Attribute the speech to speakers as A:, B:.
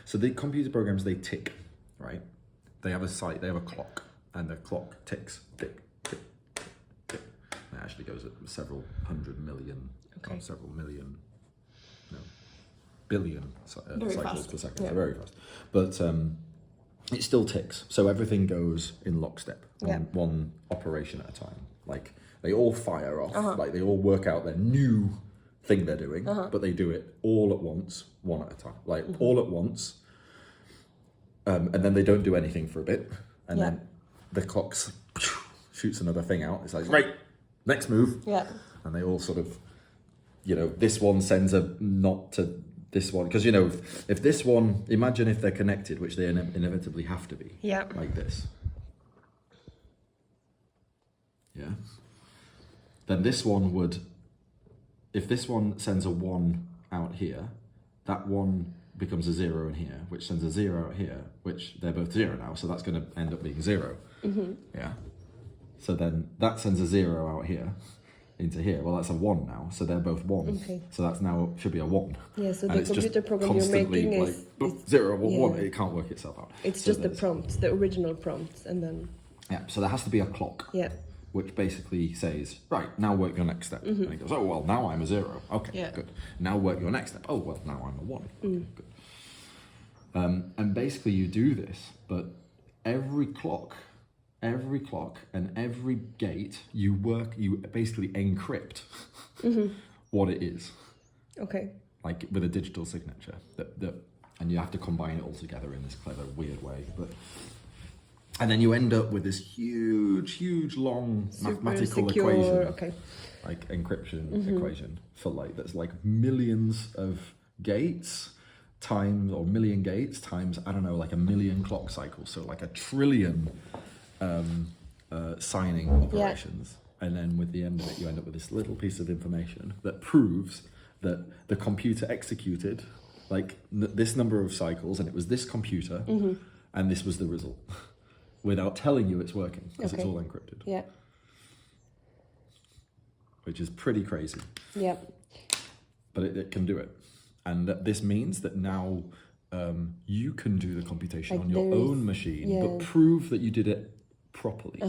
A: So the computer programs, they tick, right? They have a clock, and the clock ticks, tick, tick, tick, tick. And it actually goes at several hundred million, several million, no, billion cycles per second, so very fast. But it still ticks, so everything goes in lockstep, one operation at a time. Like they all fire off, like they all work out their new thing they're doing, but they do it all at once, one at a time, like all at once, and then they don't do anything for a bit, and then the clock shoots another thing out. It's like, right, next move, and they all sort of, this one sends a knot to this one, because if this one, imagine if they're connected, which they inevitably have to be, like this, then this one would, if this one sends a 1 out here, that 1 becomes a 0 in here, which sends a 0 out here, which they're both 0 now, so that's going to end up being 0. So then that sends a 0 out here into here. Well, that's a 1 now, so they're both 1. So that's now should be a 1.
B: So the computer program you're making is
A: 0, 1. It can't work itself out.
B: It's just the prompts, the original prompts, and then
A: so there has to be a clock. Which basically says, right, now work your next step. And he goes, oh, well, now I'm a 0. Okay, good. Now work your next step. Oh, well, now I'm a 1. Good. And basically you do this, but every clock and every gate, you basically encrypt what it is. Like with a digital signature. And you have to combine it all together in this clever, weird way. And then you end up with this huge, long mathematical equation, like encryption equation for that's like millions of gates times, or million gates times, I don't know, like a million clock cycles. So like a trillion signing operations. And then with the end of it, you end up with this little piece of information that proves that the computer executed like this number of cycles, and it was this computer, and this was the result. Without telling you it's working, because it's all encrypted. Which is pretty crazy. But it can do it. And this means that now you can do the computation on your own machine, but prove that you did it properly.